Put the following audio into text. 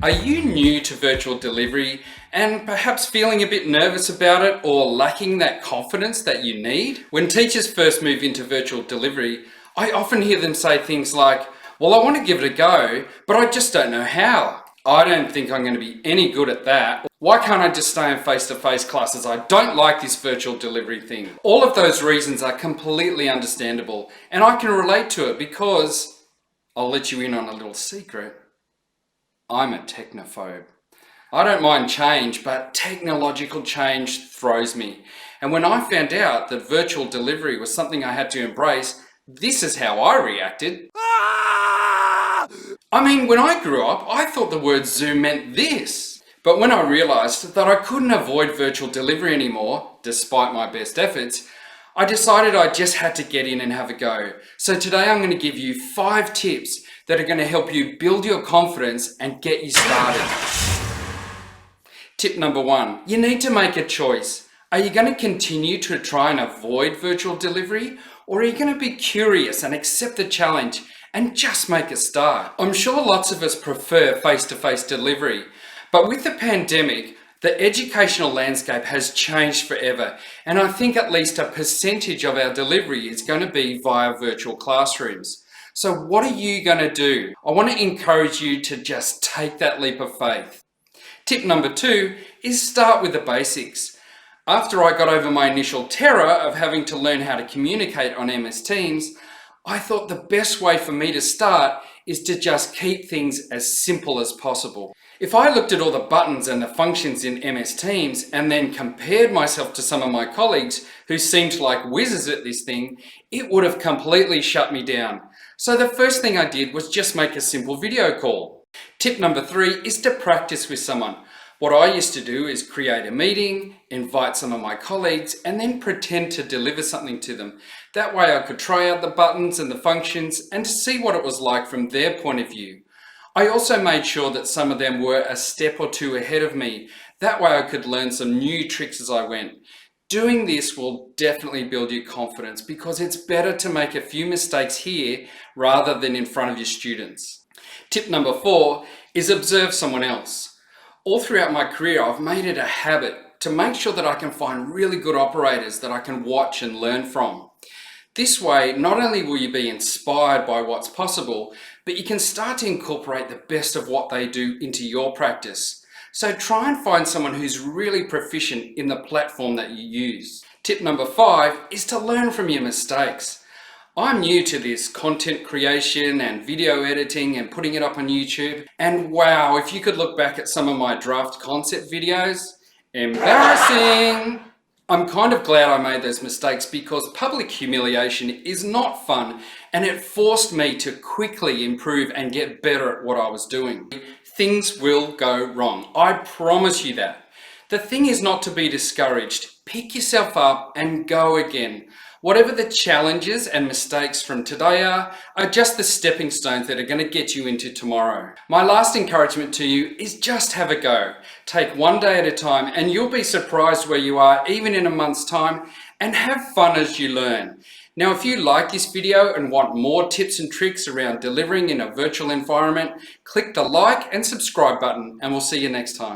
Are you new to virtual delivery and perhaps feeling a bit nervous about it or lacking that confidence that you need? When teachers first move into virtual delivery, I often hear them say things like, well, I want to give it a go, but I just don't know how. I don't think I'm going to be any good at that. Why can't I just stay in face-to-face classes? I don't like this virtual delivery thing. All of those reasons are completely understandable, and I can relate to it because I'll let you in on a little secret. I'm a technophobe. I don't mind change, but technological change throws me. And when I found out that virtual delivery was something I had to embrace, this is how I reacted. I mean, when I grew up, I thought the word Zoom meant this. But when I realized that I couldn't avoid virtual delivery anymore, despite my best efforts, I decided I just had to get in and have a go. So today I'm going to give you 5 tips that are going to help you build your confidence and get you started. Tip number 1, you need to make a choice. Are you going to continue to try and avoid virtual delivery, or are you going to be curious and accept the challenge and just make a start? I'm sure lots of us prefer face-to-face delivery, but with the pandemic, the educational landscape has changed forever, and I think at least a percentage of our delivery is going to be via virtual classrooms. So what are you going to do? I want to encourage you to just take that leap of faith. Tip number 2 is start with the basics. After I got over my initial terror of having to learn how to communicate on MS Teams, I thought the best way for me to start is to just keep things as simple as possible. If I looked at all the buttons and the functions in MS Teams and then compared myself to some of my colleagues who seemed like whizzes at this thing, it would have completely shut me down. So the first thing I did was just make a simple video call. Tip number 3 is to practice with someone. What I used to do is create a meeting, invite some of my colleagues, and then pretend to deliver something to them. That way I could try out the buttons and the functions and to see what it was like from their point of view. I also made sure that some of them were a step or 2 ahead of me. That way I could learn some new tricks as I went. Doing this will definitely build your confidence because it's better to make a few mistakes here rather than in front of your students. Tip number 4 is observe someone else. All throughout my career, I've made it a habit to make sure that I can find really good operators that I can watch and learn from. This way, not only will you be inspired by what's possible, but you can start to incorporate the best of what they do into your practice. So try and find someone who's really proficient in the platform that you use. Tip number 5 is to learn from your mistakes. I'm new to this content creation and video editing and putting it up on YouTube. And wow, if you could look back at some of my draft concept videos, embarrassing. I'm kind of glad I made those mistakes because public humiliation is not fun and it forced me to quickly improve and get better at what I was doing. Things will go wrong. I promise you that. The thing is not to be discouraged. Pick yourself up and go again. Whatever the challenges and mistakes from today are just the stepping stones that are going to get you into tomorrow. My last encouragement to you is just have a go. Take one day at a time and you'll be surprised where you are even in a month's time, and have fun as you learn. Now, if you like this video and want more tips and tricks around delivering in a virtual environment, click the like and subscribe button and we'll see you next time.